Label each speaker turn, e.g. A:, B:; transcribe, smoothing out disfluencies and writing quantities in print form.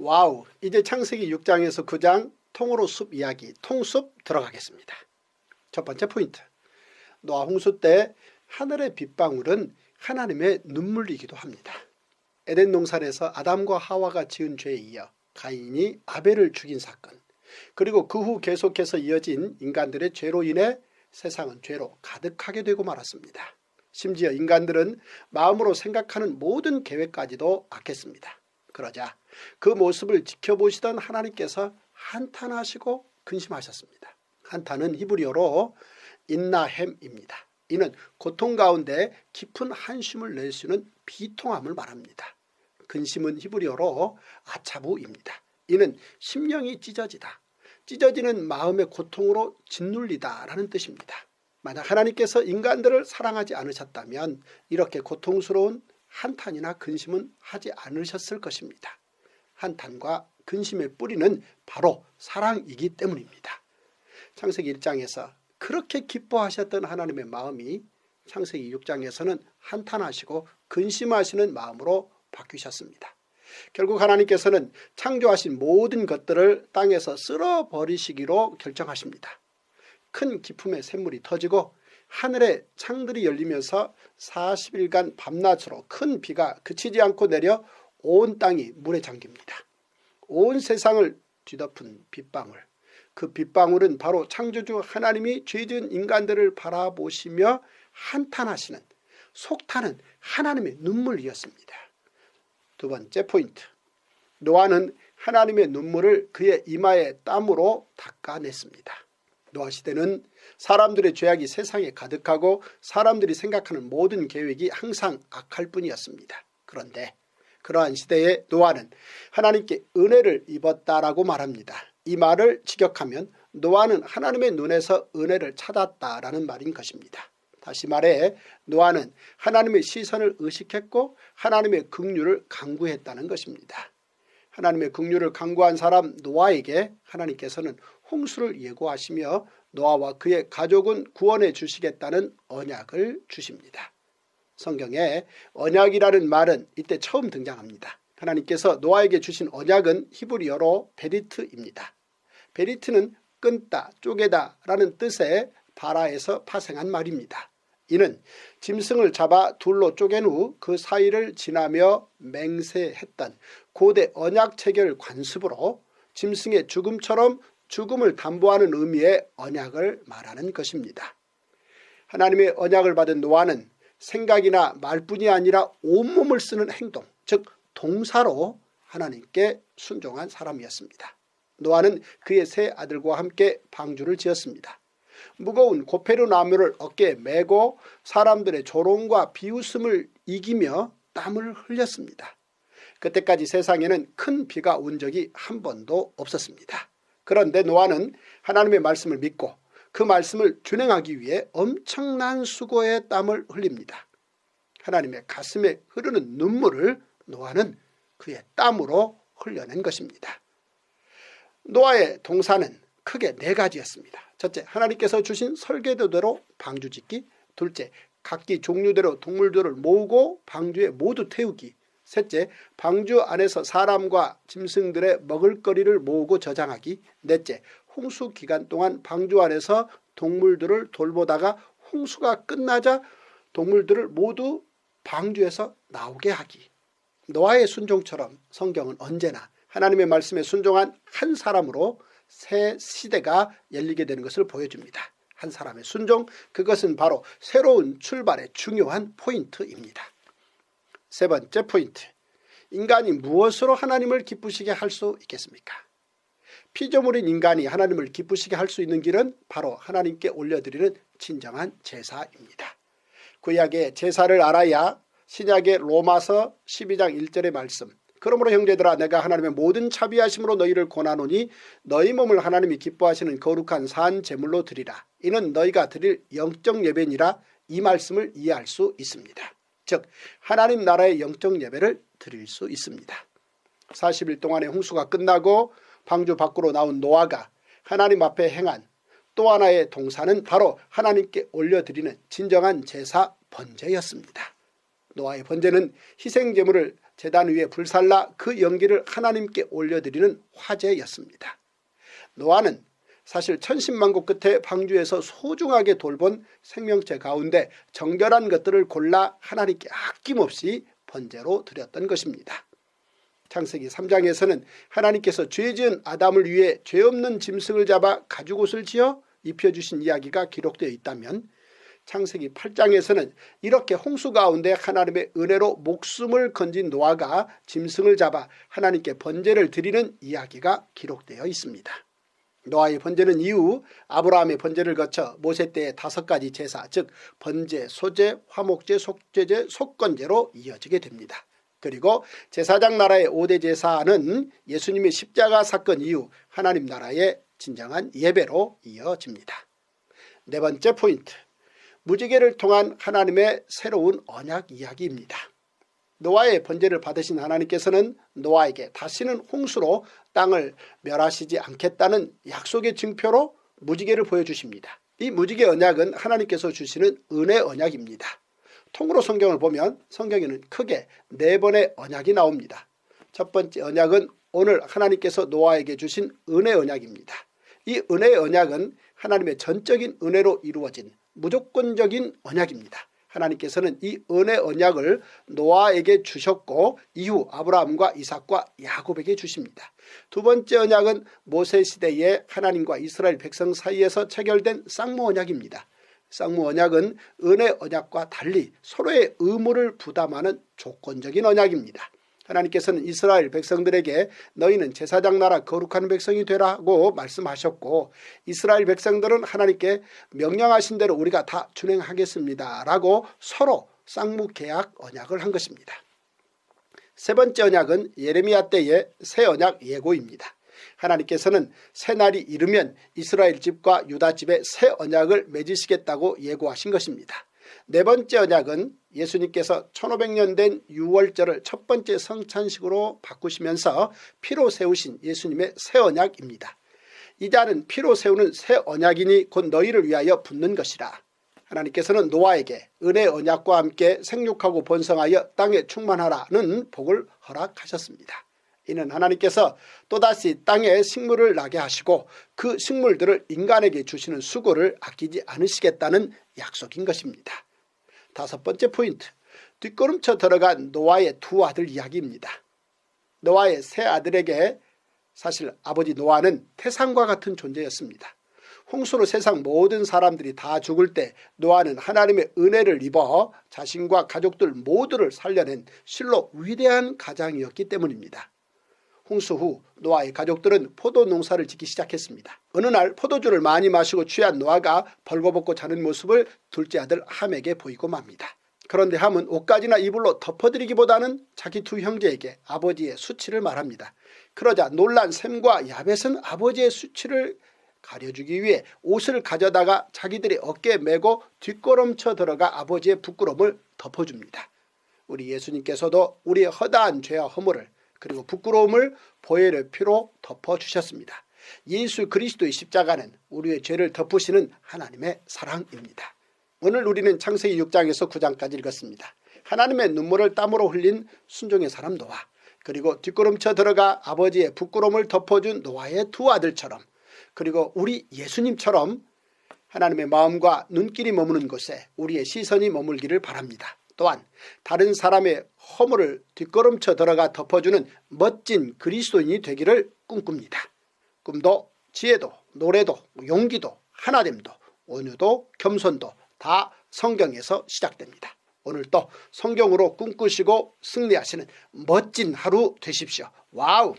A: 와우, 이제 창세기 6장에서 9장 통으로 숲 이야기, 통숲 들어가겠습니다. 첫 번째 포인트, 노아 홍수 때 하늘의 빗방울은 하나님의 눈물이기도 합니다. 에덴 동산에서 아담과 하와가 지은 죄에 이어 가인이 아벨을 죽인 사건, 그리고 그 후 계속해서 이어진 인간들의 죄로 인해 세상은 죄로 가득하게 되고 말았습니다. 심지어 인간들은 마음으로 생각하는 모든 계획까지도 악했습니다. 그러자 그 모습을 지켜보시던 하나님께서 한탄하시고 근심하셨습니다. 한탄은 히브리어로 인나햄입니다. 이는 고통 가운데 깊은 한숨을 낼 수 있는 비통함을 말합니다. 근심은 히브리어로 아차부입니다. 이는 심령이 찢어지다, 찢어지는 마음의 고통으로 짓눌리다 라는 뜻입니다. 만약 하나님께서 인간들을 사랑하지 않으셨다면 이렇게 고통스러운 한탄이나 근심은 하지 않으셨을 것입니다. 한탄과 근심의 뿌리는 바로 사랑이기 때문입니다. 창세기 1장에서 그렇게 기뻐하셨던 하나님의 마음이 창세기 6장에서는 한탄하시고 근심하시는 마음으로 바뀌셨습니다. 결국 하나님께서는 창조하신 모든 것들을 땅에서 쓸어버리시기로 결정하십니다. 큰 기품의 샘물이 터지고 하늘의 창들이 열리면서 40일간 밤낮으로 큰 비가 그치지 않고 내려 온 땅이 물에 잠깁니다. 온 세상을 뒤덮은 빗방울, 그 빗방울은 바로 창조주 하나님이 죄지은 인간들을 바라보시며 한탄하시는, 속타는 하나님의 눈물이었습니다. 두 번째 포인트, 노아는 하나님의 눈물을 그의 이마의 땀으로 닦아냈습니다. 노아 시대는 사람들의 죄악이 세상에 가득하고 사람들이 생각하는 모든 계획이 항상 악할 뿐이었습니다. 그런데 그러한 시대에 노아는 하나님께 은혜를 입었다라고 말합니다. 이 말을 직역하면 노아는 하나님의 눈에서 은혜를 찾았다라는 말인 것입니다. 다시 말해 노아는 하나님의 시선을 의식했고 하나님의 긍휼을 간구했다는 것입니다. 하나님의 긍휼을 간구한 사람 노아에게 하나님께서는 홍수를 예고하시며 노아와 그의 가족은 구원해 주시겠다는 언약을 주십니다. 성경에 언약이라는 말은 이때 처음 등장합니다. 하나님께서 노아에게 주신 언약은 히브리어로 베리트입니다. 베리트는 끊다, 쪼개다 라는 뜻의 바라에서 파생한 말입니다. 이는 짐승을 잡아 둘로 쪼갠 후 그 사이를 지나며 맹세했던 고대 언약 체결 관습으로 짐승의 죽음처럼 죽음을 담보하는 의미의 언약을 말하는 것입니다. 하나님의 언약을 받은 노아는 생각이나 말뿐이 아니라 온몸을 쓰는 행동, 즉 동사로 하나님께 순종한 사람이었습니다. 노아는 그의 세 아들과 함께 방주를 지었습니다. 무거운 고페르 나무를 어깨에 메고 사람들의 조롱과 비웃음을 이기며 땀을 흘렸습니다. 그때까지 세상에는 큰 비가 온 적이 한 번도 없었습니다. 그런데 노아는 하나님의 말씀을 믿고 그 말씀을 준행하기 위해 엄청난 수고의 땀을 흘립니다. 하나님의 가슴에 흐르는 눈물을 노아는 그의 땀으로 흘려낸 것입니다. 노아의 동사는 크게 네 가지였습니다. 첫째, 하나님께서 주신 설계도대로 방주 짓기. 둘째, 각기 종류대로 동물들을 모으고 방주에 모두 태우기. 셋째, 방주 안에서 사람과 짐승들의 먹을거리를 모으고 저장하기. 넷째, 홍수 기간 동안 방주 안에서 동물들을 돌보다가 홍수가 끝나자 동물들을 모두 방주에서 나오게 하기. 노아의 순종처럼 성경은 언제나 하나님의 말씀에 순종한 한 사람으로 새 시대가 열리게 되는 것을 보여줍니다. 한 사람의 순종, 그것은 바로 새로운 출발의 중요한 포인트입니다. 세 번째 포인트, 인간이 무엇으로 하나님을 기쁘시게 할 수 있겠습니까? 피조물인 인간이 하나님을 기쁘시게 할 수 있는 길은 바로 하나님께 올려드리는 진정한 제사입니다. 구약의 제사를 알아야 신약의 로마서 12장 1절의 말씀, 그러므로 형제들아 내가 하나님의 모든 자비하심으로 너희를 권하노니 너희 몸을 하나님이 기뻐하시는 거룩한 산 제물로 드리라. 이는 너희가 드릴 영적 예배니라. 이 말씀을 이해할 수 있습니다. 즉 하나님 나라의 영적 예배를 드릴 수 있습니다. 40일 동안의 홍수가 끝나고 방주 밖으로 나온 노아가 하나님 앞에 행한 또 하나의 동사는 바로 하나님께 올려드리는 진정한 제사 번제였습니다. 노아의 번제는 희생제물을 제단 위에 불살라 그 연기를 하나님께 올려드리는 화제였습니다. 노아는 사실 천신만고 끝에 방주에서 소중하게 돌본 생명체 가운데 정결한 것들을 골라 하나님께 아낌없이 번제로 드렸던 것입니다. 창세기 3장에서는 하나님께서 죄지은 아담을 위해 죄 없는 짐승을 잡아 가죽옷을 지어 입혀주신 이야기가 기록되어 있다면, 창세기 8장에서는 이렇게 홍수 가운데 하나님의 은혜로 목숨을 건진 노아가 짐승을 잡아 하나님께 번제를 드리는 이야기가 기록되어 있습니다. 노아의 번제는 이후 아브라함의 번제를 거쳐 모세 때의 5가지 제사, 즉 번제, 소제, 화목제, 속죄제, 속건제로 이어지게 됩니다. 그리고 제사장 나라의 5대 제사는 예수님의 십자가 사건 이후 하나님 나라의 진정한 예배로 이어집니다. 네 번째 포인트, 무지개를 통한 하나님의 새로운 언약 이야기입니다. 노아의 번제를 받으신 하나님께서는 노아에게 다시는 홍수로 땅을 멸하시지 않겠다는 약속의 증표로 무지개를 보여주십니다. 이 무지개 언약은 하나님께서 주시는 은혜 언약입니다. 통으로 성경을 보면 성경에는 크게 4번의 언약이 나옵니다. 첫 번째 언약은 오늘 하나님께서 노아에게 주신 은혜 언약입니다. 이 은혜 언약은 하나님의 전적인 은혜로 이루어진 무조건적인 언약입니다. 하나님께서는 이 은혜 언약을 노아에게 주셨고 이후 아브라함과 이삭과 야곱에게 주십니다. 두 번째 언약은 모세 시대에 하나님과 이스라엘 백성 사이에서 체결된 쌍무 언약입니다. 쌍무 언약은 은혜 언약과 달리 서로의 의무를 부담하는 조건적인 언약입니다. 하나님께서는 이스라엘 백성들에게 너희는 제사장 나라 거룩한 백성이 되라고 말씀하셨고, 이스라엘 백성들은 하나님께 명령하신 대로 우리가 다 준행하겠습니다 라고 서로 쌍무 계약 언약을 한 것입니다. 세 번째 언약은 예레미야 때의 새 언약 예고입니다. 하나님께서는 새 날이 이르면 이스라엘 집과 유다 집에 새 언약을 맺으시겠다고 예고하신 것입니다. 네 번째 언약은 예수님께서 1500년 된 유월절을 첫 번째 성찬식으로 바꾸시면서 피로 세우신 예수님의 새 언약입니다. 이 자는 피로 세우는 새 언약이니 곧 너희를 위하여 붓는 것이라. 하나님께서는 노아에게 은혜 언약과 함께 생육하고 번성하여 땅에 충만하라는 복을 허락하셨습니다. 이는 하나님께서 또다시 땅에 식물을 나게 하시고 그 식물들을 인간에게 주시는 수고를 아끼지 않으시겠다는 약속인 것입니다. 다섯 번째 포인트, 뒷걸음쳐 들어간 노아의 두 아들 이야기입니다. 노아의 세 아들에게 사실 아버지 노아는 태산과 같은 존재였습니다. 홍수로 세상 모든 사람들이 다 죽을 때 노아는 하나님의 은혜를 입어 자신과 가족들 모두를 살려낸 실로 위대한 가장이었기 때문입니다. 홍수 후 노아의 가족들은 포도 농사를 짓기 시작했습니다. 어느 날 포도주를 많이 마시고 취한 노아가 벌거벗고 자는 모습을 둘째 아들 함에게 보이고 맙니다. 그런데 함은 옷가지나 이불로 덮어드리기보다는 자기 두 형제에게 아버지의 수치를 말합니다. 그러자 놀란 셈과 야벳은 아버지의 수치를 가려주기 위해 옷을 가져다가 자기들의 어깨에 메고 뒷걸음쳐 들어가 아버지의 부끄러움을 덮어줍니다. 우리 예수님께서도 우리의 허다한 죄와 허물을 그리고 부끄러움을 보혈의 피로 덮어주셨습니다. 예수 그리스도의 십자가는 우리의 죄를 덮으시는 하나님의 사랑입니다. 오늘 우리는 창세기 6장에서 9장까지 읽었습니다. 하나님의 눈물을 땀으로 흘린 순종의 사람 노아, 그리고 뒷걸음쳐 들어가 아버지의 부끄러움을 덮어준 노아의 두 아들처럼, 그리고 우리 예수님처럼 하나님의 마음과 눈길이 머무는 곳에 우리의 시선이 머물기를 바랍니다. 또한 다른 사람의 허물을 뒷걸음쳐 들어가 덮어주는 멋진 그리스도인이 되기를 꿈꿉니다. 꿈도 지혜도 노래도 용기도 하나됨도 온유도 겸손도 다 성경에서 시작됩니다. 오늘도 성경으로 꿈꾸시고 승리하시는 멋진 하루 되십시오. 와우!